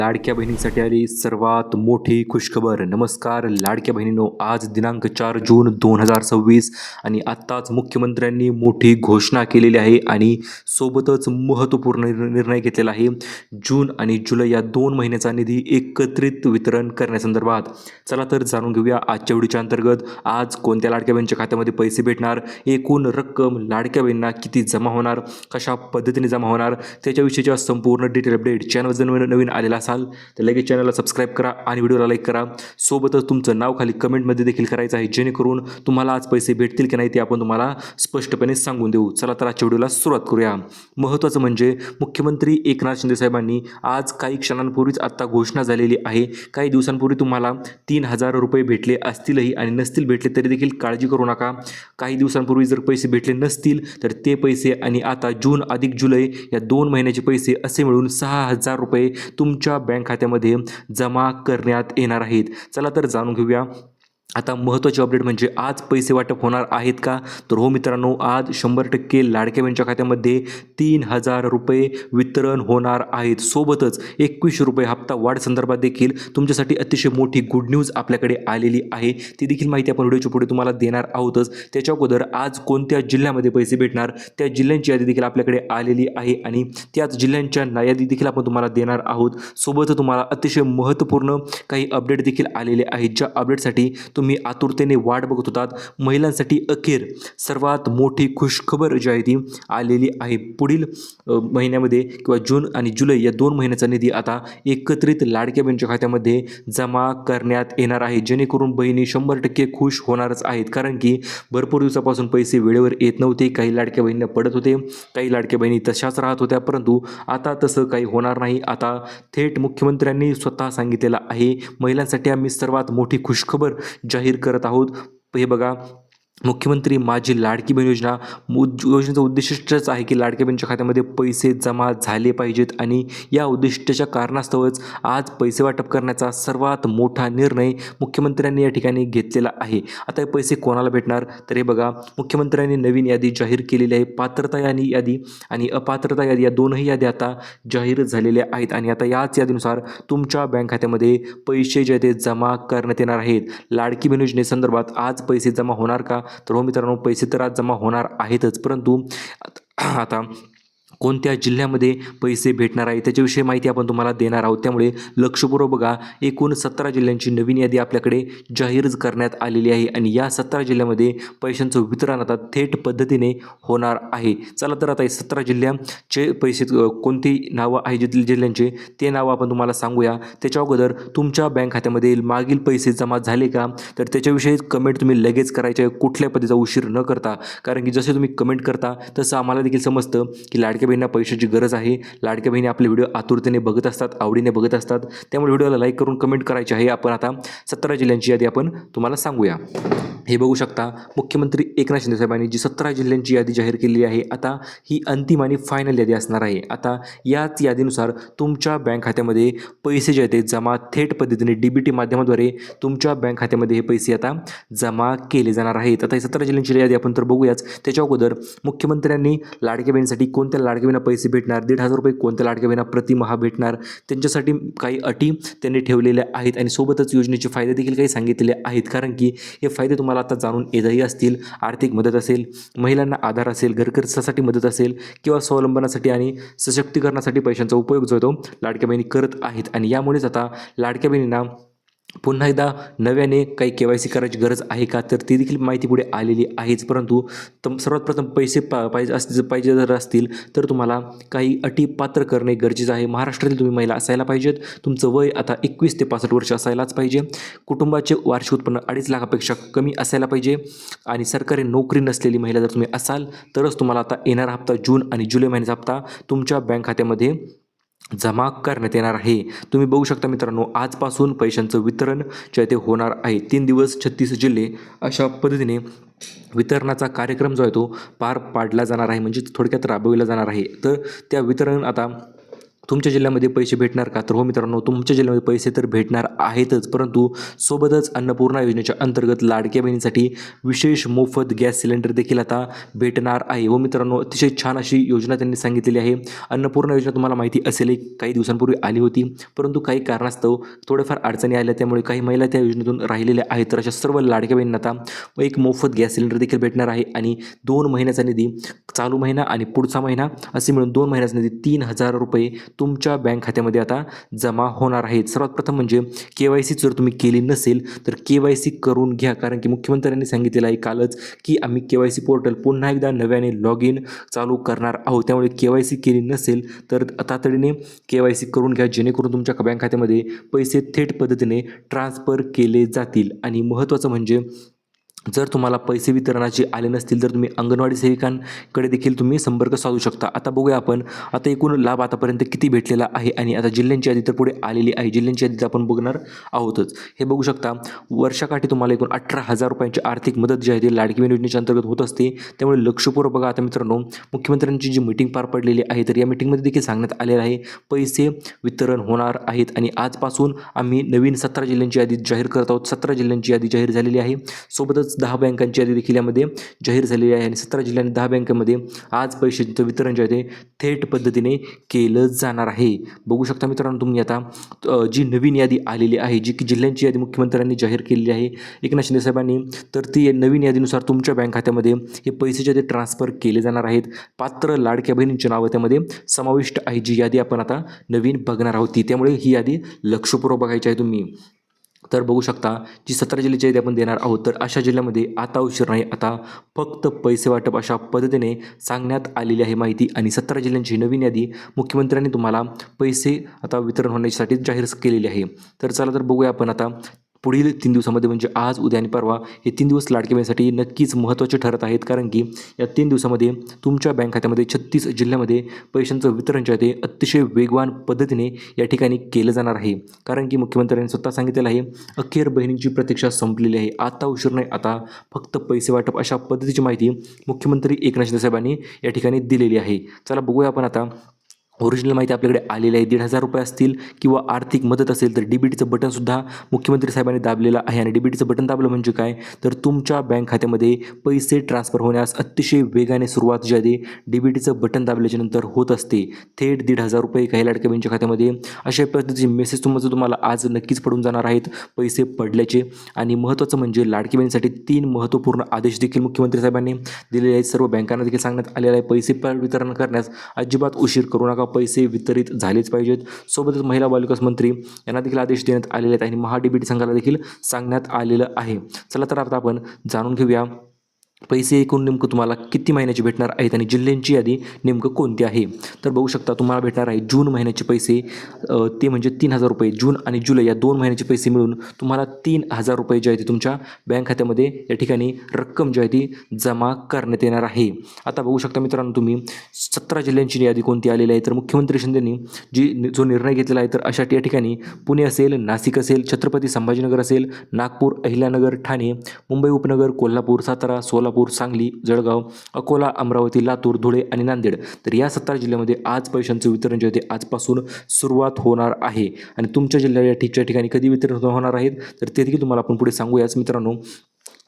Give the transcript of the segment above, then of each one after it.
लाडक्या बहिणींसाठी आली सर्वात मोठी खुशखबर. नमस्कार लाडक्या बहिणींनो, आज दिनांक 4 जून 2026 आणि आत्ताच मुख्यमंत्र्यांनी मोठी घोषणा केलेली आहे आणि सोबतच महत्त्वपूर्ण निर्णय घेतलेला आहे. जून आणि जुलै या 2 महिन्याचा निधी एकत्रित वितरण करण्यासंदर्भात. चला तर जाणून घेऊया आजच्या व्हिडिओच्या अंतर्गत आज कोणत्या लाडक्या बहिणीच्या खात्यामध्ये पैसे भेटणार, एकूण रक्कम लाडक्या बहिणींना किती जमा होणार, कशा पद्धतीने जमा होणार, त्याच्याविषयीच्या संपूर्ण डिटेल अपडेट. चॅनल जर नवीन आलेला असाल तर लगेच चॅनलला सबस्क्राईब करा आणि व्हिडिओला लाईक करा. सोबतच तुमचं नाव खाली कमेंटमध्ये देखील करायचं आहे, जेणेकरून तुम्हाला आज पैसे भेटतील की नाही ते आपण तुम्हाला स्पष्टपणे सांगून देऊ. चला तर आजच्या व्हिडिओला सुरुवात करूया. महत्त्वाचं म्हणजे मुख्यमंत्री एकनाथ शिंदे साहेबांनी आज काही क्षणांपूर्वीच आत्ता घोषणा झालेली आहे. काही दिवसांपूर्वी तुम्हाला 3,000 रुपये भेटले असतीलही आणि नसतील भेटले तरी देखील काळजी करू नका. काही दिवसांपूर्वी जर पैसे भेटले नसतील तर ते पैसे आणि आता जून अधिक जुलै या 2 महिन्याचे पैसे असे मिळून 6,000 रुपये तुमच्या बँक खात्यामध्ये जमा करण्यात येणार आहेत. चला तर जाणून घेऊया. आता महत्त्वाची अपडेट म्हणजे आज पैसे वाटप होणार आहेत का? तर हो मित्रांनो, आज 100% लाडक्या बहिणीच्या खात्यामध्ये 3,000 रुपये वितरण होणार आहेत. सोबतच 21 रुपये हप्ता वाढ संदर्भात देखील तुमच्यासाठी अतिशय मोठी गुड न्यूज आपल्याकडे आलेली आहे. ती देखील माहिती आपण व्हिडिओच्या पुढे तुम्हाला देणार आहोतच. त्याच्या अगोदर आज कोणत्या जिल्ह्यामध्ये पैसे भेटणार त्या जिल्ह्यांची यादी देखील आपल्याकडे आलेली आहे आणि त्याच जिल्ह्यांच्या यादी देखील आपण तुम्हाला देणार आहोत. सोबत तुम्हाला अतिशय महत्त्वपूर्ण काही अपडेट देखील आलेले आहेत, ज्या अपडेटसाठी तुम्ही आतुरतेने वाट बघत होतात. महिलांसाठी अखेर सर्वात मोठी खुशखबर जी आहे ती आलेली आहे. पुढील महिन्यामध्ये किंवा जून आणि जुलै या 2 महिन्याचा निधी आता एकत्रित लाडक्या बहिणीच्या खात्यामध्ये जमा करण्यात येणार आहे, जेणेकरून बहिणी 100% खुश होणारच आहेत. कारण की भरपूर दिवसापासून पैसे वेळेवर येत नव्हते. काही लाडक्या बहिणींना पडत होते, काही लाडक्या बहिणी तशाच राहत होत्या, परंतु आता तसं काही होणार नाही. आता थेट मुख्यमंत्र्यांनी स्वतः सांगितलेलं आहे, महिलांसाठी आम्ही सर्वात मोठी खुशखबर जाहीर करत आहोत. हे बघा, मुख्यमंत्री माझी लाडकी बहीण योजनेचं उद्दिष्टच आहे की लाडक्या बहिणीच्या खात्यामध्ये पैसे जमा झाले पाहिजेत आणि या उद्दिष्टाच्या कारणास्तवच आज पैसे वाटप करण्याचा सर्वात मोठा निर्णय मुख्यमंत्र्यांनी या ठिकाणी घेतलेला आहे. आता हे पैसे कोणाला भेटणार? तर हे बघा, मुख्यमंत्र्यांनी नवीन यादी जाहीर केलेली आहे. पात्रता यादी आणि अपात्रता यादी या दोनही याद्या आता जाहीर झालेल्या आहेत आणि आता याच यादीनुसार तुमच्या बँक खात्यामध्ये पैसे जे ते जमा करण्यात येणार आहेत. लाडकी बहीण योजनेसंदर्भात आज पैसे जमा होणार का? तर हो मित्रांनो, पैसे तर आज जमा होणार आहेतच, परंतु आता कोणत्या जिल्ह्यामध्ये पैसे भेटणार आहे त्याच्याविषयी माहिती आपण तुम्हाला देणार आहोत. त्यामुळे लक्षपूर्वक बघा, एकूण 17 जिल्ह्यांची नवीन यादी आपल्याकडे जाहीर करण्यात आलेली आहे आणि या 17 जिल्ह्यामध्ये पैशांचं वितरण आता थेट पद्धतीने होणार आहे. चला तर आता 17 जिल्ह्यांचे पैसे कोणती नावं आहे जिल्ह्यांचे ते नावं आपण तुम्हाला सांगूया. त्याच्या अगोदर तुमच्या बँक खात्यामध्ये मागील पैसे जमा झाले का तर त्याच्याविषयी कमेंट तुम्ही लगेच करायचे, कुठल्या पद्धतीचा उशीर न करता. कारण की जसे तुम्ही कमेंट करता तसं आम्हाला देखील समजतं की लाडक्या बहिणींना पैशाची गरज आहे. लाडक्या बहिणी आपले व्हिडिओ आतुरतेने बघत असतात, आवडीने बघत असतात. त्यामुळे व्हिडिओला लाईक करून कमेंट करायची आहे. आपण आता 17 जिल्ह्यांची यादी आपण तुम्हाला सांगूया. हे बघू शकता, मुख्यमंत्री एकनाथ शिंदे साहेबांनी जी 17 जिल्ह्यांची यादी जाहीर केलेली आहे, आता ही अंतिम आणि फायनल यादी असणार आहे. आता याच यादीनुसार तुमच्या बँक खात्यामध्ये पैसे जे आहेत ते जमा थेट पद्धतीने DBT माध्यमाद्वारे तुमच्या बँक खात्यामध्ये हे पैसे आता जमा केले जाणार आहेत. आता ही 17 जिल्ह्यांची यादी आपण तर बघूयाच. त्याच्या अगोदर मुख्यमंत्र्यांनी लाडक्या बहिणीसाठी कोणत्या लाडक्या बहिणींना पैसे भेटणार, 1,500 रुपये कोणत्या लाडक्या बहिणींना प्रतिमाह भेटणार, त्यांच्यासाठी काही अटी त्यांनी ठेवलेल्या आहेत आणि सोबतच योजनेचे फायदे देखील काही सांगितलेले आहेत. कारण की हे फायदे तुम्हाला आता जाणून येतही असतील. आर्थिक मदत असेल, महिलांना आधार असेल, घरखर्चासाठी मदत असेल किंवा स्वावलंबनासाठी आणि सशक्तीकरणासाठी पैशांचा उपयोग जो आहे तो लाडक्या बहिणी करत आहेत आणि यामुळेच आता लाडक्या बहिणींना पुन्हा एकदा नव्याने काही KYC करायची गरज आहे का तर ती देखील माहिती पुढे आलेली आहेच. परंतु सर्वात प्रथम पैसे पाहिजे जर असतील तर तुम्हाला काही अटी पात्र करणे गरजेचं आहे. महाराष्ट्रातील तुम्ही महिला असायला पाहिजेत. तुमचं वय आता 21 ते 65 वर्ष असायलाच पाहिजे. कुटुंबाचे वार्षिक उत्पन्न 2.5 लाखापेक्षा कमी असायला पाहिजे आणि सरकारी नोकरी नसलेली महिला जर तुम्ही असाल तरच तुम्हाला आता येणारा हप्ता जून आणि जुलै महिन्याचा हप्ता तुमच्या बँक खात्यामध्ये जमा करण्यात येणार आहे. तुम्ही बघू शकता मित्रांनो, आजपासून पैशांचं वितरण जे ते होणार आहे. 3 दिवस 36 जिल्हे अशा पद्धतीने वितरणाचा कार्यक्रम जो आहे तो पार पाडला जाणार आहे, म्हणजे थोडक्यात राबविला जाणार आहे. तर त्या वितरण आता तुमच्या जिल्ह्यामध्ये पैसे भेटणार का? तर हो मित्रांनो, तुमच्या जिल्ह्यामध्ये पैसे तर भेटणार आहेतच, परंतु सोबतच अन्नपूर्णा योजनेच्या अंतर्गत लाडक्या बहिणीसाठी विशेष मोफत गॅस सिलेंडर देखील आता भेटणार आहे. हो मित्रांनो, अतिशय छान अशी योजना त्यांनी सांगितलेली आहे. अन्नपूर्णा योजना तुम्हाला माहिती असेल एक काही दिवसांपूर्वी आली होती, परंतु काही कारणास्तव थोड्याफार अडचणी आल्या, त्यामुळे काही महिला त्या योजनेतून राहिलेल्या आहेत. तर अशा सर्व लाडक्या बहिणींना आता एक मोफत गॅस सिलेंडर देखील भेटणार आहे आणि 2 महिन्याचा निधी, चालू महिना आणि पुढचा महिना असे मिळून 2 महिन्याचा निधी ₹3000 तुमच्या बँक खात्यामध्ये आता जमा होणार आहेत. सर्वात प्रथम म्हणजे KYC जर तुम्ही केली नसेल तर KYC करून घ्या, कारण की मुख्यमंत्र्यांनी सांगितलेलं आहे कालच की आम्ही KYC पोर्टल पुन्हा एकदा नव्याने लॉग इन चालू करणार आहोत. त्यामुळे KYC केली नसेल तर तातडीने KYC करून घ्या, जेणेकरून तुमच्या बँक खात्यामध्ये पैसे थेट पद्धतीने ट्रान्सफर केले जातील. आणि महत्त्वाचं म्हणजे जर तुम्हाला पैसे वितरणाचे आले नसतील तर तुम्ही अंगणवाडी सेविकांकडे देखील तुम्ही संपर्क साधू शकता. आता बघूया आपण आता एकूण लाभ आतापर्यंत किती भेटलेला आहे आणि आता जिल्ह्यांची यादी तर पुढे आलेली आहे. जिल्ह्यांची यादी आपण बघणार आहोतच. हे बघू शकता, वर्षाकाठी तुम्हाला एकूण ₹18,000 आर्थिक मदत जी आहे ती लाडकी बहीण योजनेच्या अंतर्गत होत असते. त्यामुळे लक्षपूर्वक बघा. आता मित्रांनो, मुख्यमंत्र्यांची जी मीटिंग पार पडलेली आहे तर या मीटिंगमध्ये देखील सांगण्यात आलेलं आहे पैसे वितरण होणार आहेत आणि आजपासून आम्ही नवीन 17 जिल्ह्यांची यादी जाहीर करत आहोत. 17 जिल्ह्यांची यादी जाहीर झालेली आहे. सोबतच 10 बँकांची यादी देखील यामध्ये जाहीर झालेली आहे आणि 17 जिल्ह्या आणि 10 बँकांमध्ये आज पैशांचं वितरण जे आहे ते थेट पद्धतीने केलं जाणार आहे. बघू शकता मित्रांनो तुम्ही आता जी नवीन यादी आलेली आहे, जी की जिल्ह्यांची यादी मुख्यमंत्र्यांनी जाहीर केलेली आहे एकनाथ शिंदे साहेबांनी, तर ती नवीन यादीनुसार तुमच्या बँक खात्यामध्ये हे पैसे जे ते ट्रान्सफर केले जाणार आहेत. पात्र लाडक्या बहिणींची नावं त्यामध्ये समाविष्ट आहे. जी यादी आपण आता नवीन बघणार आहोत ती, त्यामुळे ही यादी लक्षपूर्वक बघायची आहे तुम्ही. तर बघू शकता, जी 17 जिल्ह्याची यादी आपण देणार आहोत तर अशा जिल्ह्यामध्ये आता उशीर नाही, आता फक्त पैसे वाटप अशा पद्धतीने सांगण्यात आलेली आहे माहिती. आणि 17 जिल्ह्यांची नवीन यादी मुख्यमंत्र्यांनी तुम्हाला पैसे आता वितरण होण्यासाठी जाहीर केलेली आहे. तर चला तर बघूया आपण आता पुढील 3 दिवसामध्ये म्हणजे आज, उद्या आणि परवा हे 3 दिवस लाडक्या बहिणीसाठी नक्कीच महत्त्वाचे ठरत आहेत, कारण की या 3 दिवसामध्ये तुमच्या बँक खात्यामध्ये 36 जिल्ह्यामध्ये पैशांचं वितरण जे आहे ते अतिशय वेगवान पद्धतीने या ठिकाणी केलं जाणार आहे. कारण की मुख्यमंत्र्यांनी स्वतः सांगितलेलं आहे अखेर बहिणींची प्रतीक्षा संपलेली आहे, आता उशीर नाही, आता फक्त पैसे वाटप अशा पद्धतीची माहिती मुख्यमंत्री एकनाथ शिंदे साहेबांनी या ठिकाणी दिलेली आहे. चला बघूया आपण आता ओरिजिनल माहिती आपल्याकडे आलेली आहे. ₹1,500 असतील किंवा आर्थिक मदत असेल तर DBTचं बटनसुद्धा मुख्यमंत्री साहेबांनी दाबलेलं आहे. आणि DBTचं बटन दाबलं म्हणजे काय, तर तुमच्या बँक खात्यामध्ये पैसे ट्रान्सफर होण्यास अतिशय वेगाने सुरुवात जी आहे DBTचं बटन दाबल्याच्यानंतर होत असते. थेट ₹1,500 काही लाडक्या बहिणीच्या खात्यामध्ये अशा पद्धतीचे मेसेज तुम्हाला आज नक्कीच पडून जाणार आहेत पैसे पडल्याचे. आणि महत्त्वाचं म्हणजे लाडकी बहिणीसाठी 3 महत्त्वपूर्ण आदेश देखील मुख्यमंत्री साहेबांनी दिलेले आहेत. सर्व बँकांना देखील सांगण्यात आलेलं आहे पैसे वितरण करण्यास अजिबात उशीर करू नका, पैसे वितरित झालेच पाहिजेत. सोबतच महिला बालविकास मंत्री यांना देखील आदेश देण्यात आलेले आहेत आणि DBT संघाला देखील सांगण्यात आलेलं आहे. चला तर आता आपण जाणून घेऊया पैसे एकूण नेमकं तुम्हाला किती महिन्याचे भेटणार आहेत आणि जिल्ह्यांची यादी नेमकं कोणती आहे. तर बघू शकता, तुम्हाला भेटणार आहे जून महिन्याचे पैसे, ते म्हणजे ₹3,000. जून आणि जुलै या 2 महिन्याचे पैसे मिळून तुम्हाला ₹3,000 जे आहे ते तुमच्या बँक खात्यामध्ये या ठिकाणी रक्कम जी आहे ती जमा करण्यात येणार आहे. आता बघू शकता मित्रांनो तुम्ही 17 जिल्ह्यांची यादी कोणती आलेली आहे. तर मुख्यमंत्री शिंदेंनी जो निर्णय घेतलेला आहे तर अशा या ठिकाणी पुणे असेल, नाशिक असेल, छत्रपती संभाजीनगर असेल, नागपूर, अहिल्यानगर, ठाणे, मुंबई उपनगर, कोल्हापूर, सातारा, सोलापूर, सांगली, जळगाव, अकोला, अमरावती, लातूर, धुळे आणि नांदेड. तर या 17 जिल्ह्यामध्ये आज पैशांचं वितरण जे आहे ते आजपासून सुरुवात होणार आहे. आणि तुमच्या जिल्ह्याच्या ठिकाणी कधी वितरण होणार आहेत तर ते देखील तुम्हाला आपण पुढे सांगूयाच मित्रांनो.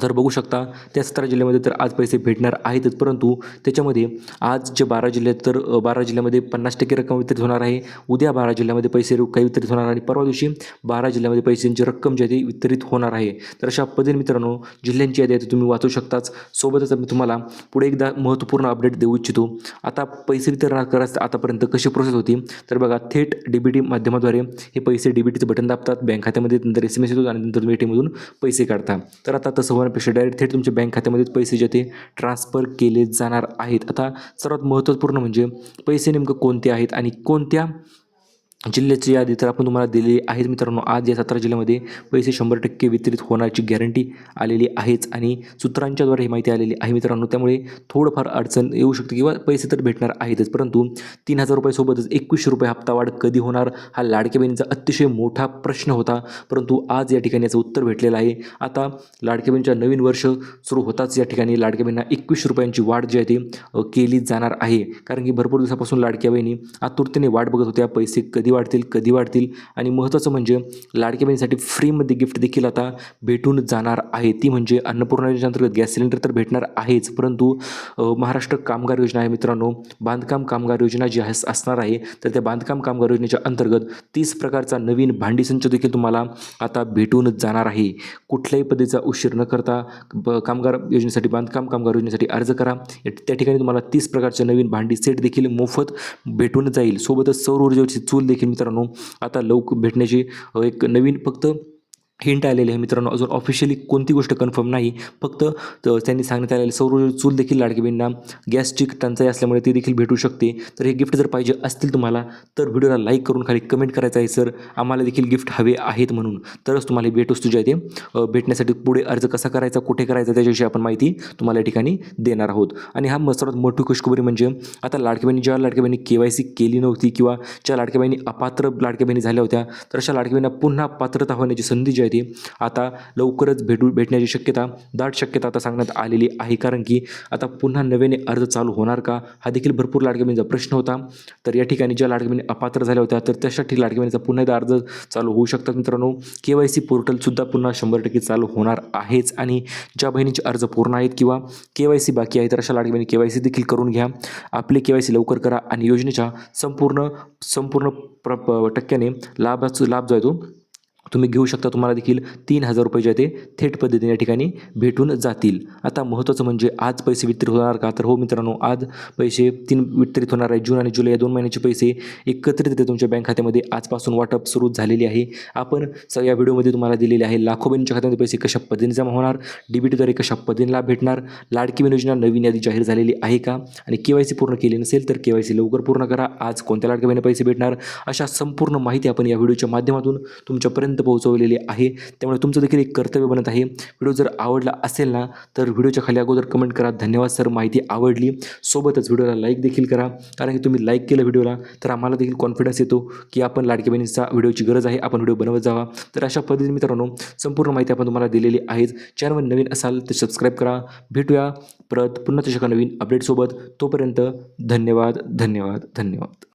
तर बघू शकता त्या 17 जिल्ह्यामध्ये तर आज पैसे भेटणार आहेतच, परंतु त्याच्यामध्ये आज जे 12 जिल्हे आहेत तर 12 जिल्ह्यामध्ये 50% रक्कम वितरित होणार आहे. उद्या 12 जिल्ह्यामध्ये पैसे काही वितरित होणार आणि परवा दिवशी 12 जिल्ह्यामध्ये पैशांची रक्कम जी आहे ती वितरित होणार आहे. तर अशा पद्धतीने मित्रांनो जिल्ह्यांची यादी आहे तुम्ही वाचू शकताच. सोबतच मी तुम्हाला पुढे एकदा महत्त्वपूर्ण अपडेट देऊ इच्छितो. आता पैसे वितरण करायचं आतापर्यंत कशी प्रोसेस होती तर बघा, थेट DBT माध्यमाद्वारे हे पैसे DBTचं बटन दाबतात बँक खात्यामध्ये, नंतर SMS येतो आणि नंतर तुम्ही ATMमधून पैसे काढता. तर आता तसं होण्यापेक्षा डायरेक्ट थेट तुमच्या बँक खात्यामध्ये पैसे जे ते ट्रान्सफर केले जाणार आहेत. आता सर्वात महत्त्वपूर्ण म्हणजे पैसे नेमकं कोणते आहेत आणि कोणत्या जिल्ह्याची यादी तर आपण तुम्हाला दिलेली आहेच मित्रांनो. आज या 17 जिल्ह्यामध्ये पैसे 100% वितरित होण्याची गॅरंटी आलेली आहेच आणि सूत्रांच्याद्वारे ही माहिती आलेली आहे मित्रांनो. त्यामुळे थोडंफार अडचण येऊ शकते किंवा पैसे तर भेटणार आहेतच, परंतु 3,000 रुपयासोबतच 2100 रुपये हप्ता वाढ कधी होणार, हा लाडक्या बहिणीचा अतिशय मोठा प्रश्न होता. परंतु आज या ठिकाणी याचं उत्तर भेटलेलं आहे. आता लाडक्या बहिणीच्या नवीन वर्ष सुरू होताच या ठिकाणी लाडक्या बहिणींना 2100 रुपयांची वाढ जी आहे ती केली जाणार आहे. कारण की भरपूर दिवसापासून लाडक्या बहिणी आतुरतेने वाट बघत होत्या, पैसे कधी वाढतील आणि महत्त्वाचं म्हणजे लाडक्या बहिणीसाठी फ्रीमध्ये गिफ्ट देखील आता भेटून जाणार आहे. ती म्हणजे अन्नपूर्णा योजनेअंतर्गत गॅस सिलेंडर तर भेटणार आहेच, परंतु महाराष्ट्र कामगार योजना आहे मित्रांनो, बांधकाम कामगार योजना जी असणार आहे, तर त्या बांधकाम कामगार योजनेच्या अंतर्गत 30 प्रकारचा नवीन भांडी संच देखील तुम्हाला आता भेटून जाणार आहे. कुठल्याही पद्धतीचा उशीर न करता कामगार योजनेसाठी, बांधकाम कामगार योजनेसाठी अर्ज करा. त्या ठिकाणी तुम्हाला 30 प्रकारचे नवीन भांडी सेट देखील मोफत भेटून जाईल. सोबतच सौर ऊर्जेवरची चूल देखील मित्रांनो आता लवकर भेटण्याची एक नवीन फक्त हिंट आलेली आहे मित्रांनो. अजून ऑफिशियली कोणती गोष्ट कन्फर्म नाही, फक्त त्यांनी सांगण्यात आलेले सौर चूल देखील लाडकी बहिणींना गॅसची टंचाई असल्यामुळे ती देखील भेटू शकते. तर हे गिफ्ट जर पाहिजे असतील तुम्हाला तर व्हिडिओला लाईक करून खाली कमेंट करायचं आहे, सर आम्हाला देखील गिफ्ट हवे आहेत म्हणून, तरच तुम्हाला भेटूच तुझ्या इथे भेटण्यासाठी पुढे अर्ज कसा करायचा, कुठे करायचा त्याच्याविषयी आपण माहिती तुम्हाला या ठिकाणी देणार आहोत. आणि हा सर्वात मोठी खुशखबरी म्हणजे आता लाडक्या बहिणी, ज्या लाडक्या बहिणी KYC केली नव्हती किंवा ज्या लाडक्या बहिणी अपात्र लाडक्या बहिणी झाल्या होत्या, तर अशा लाडक्या बहिणींना पुन्हा पात्रता होण्याची संधी जी आहे ती आता लवकरच भेटण्याची दाट शक्यता आता सांगण्यात आलेली आहे. कारण की आता पुन्हा नव्याने अर्ज चालू होणार का, हा देखील भरपूर लाडक्या बहिणीचा प्रश्न होता. तर या ठिकाणी ज्या लाडक्या बहिणी अपात्र झाल्या होत्या तर त्यासाठी लाडक्या बहिणीचा पुन्हा एकदा अर्ज चालू होऊ शकतात मित्रांनो. KYC पोर्टलसुद्धा पुन्हा 100% चालू होणार आहेच. आणि ज्या बहिणीचे अर्ज पूर्ण आहेत किंवा KYC बाकी आहे तर अशा लाडक्या बहिणी KYC देखील करून घ्या. आपले KYC लवकर करा आणि योजनेच्या संपूर्ण टक्क्याने लाभ जो आहे तो तुम्ही घेऊ शकता. तुम्हाला देखील 3,000 रुपये जे आहे ते थेट पद्धतीने या ठिकाणी भेटून जातील. आता महत्त्वाचं म्हणजे आज पैसे वितरित होणार का, तर हो मित्रांनो, आज पैसे 3 वितरित होणार आहे. जून आणि जुलै या 2 महिन्याचे पैसे एकत्रितरित्या तुमच्या बँक खात्यामध्ये आजपासून वाटप सुरू झालेली आहे. आपण या व्हिडिओमध्ये तुम्हाला दिलेले आहे लाखो बहिणींच्या खात्यामध्ये पैसे कशा पद्धतीने जमा होणार, DBTद्वारे कशा पद्धतीने लाभ भेटणार, लाडकी बहीण योजना नवीन यादी जाहीर झालेली आहे का, आणि KYC पूर्ण केली नसेल तर KYC लवकर पूर्ण करा. आज कोणत्या लाडक्या बहिणीला पैसे भेटणार, अशा संपूर्ण माहिती आपण या व्हिडिओच्या माध्यमातून तुमच्यापर्यंत पोहोचवलेली आहे. त्यामुळे तुमचं देखील एक कर्तव्य बनत आहे. व्हिडिओ जर आवडला असेल ना तर व्हिडिओच्या खाली अगोदर कमेंट करा, धन्यवाद सर माहिती आवडली. सोबतच व्हिडिओला लाईक देखील करा, कारण की तुम्ही लाईक केलं व्हिडिओला तर आम्हाला देखील कॉन्फिडन्स येतो की आपण लाडक्या बहिणींचा व्हिडिओची गरज आहे, आपण व्हिडिओ बनवत जावा. तर अशा पद्धतीने मित्रांनो संपूर्ण माहिती आपण तुम्हाला दिलेली आहेच. चॅनलवर नवीन असाल तर सबस्क्राईब करा. भेटूया परत पुन्हा तशा नवीन अपडेटसोबत. तोपर्यंत धन्यवाद.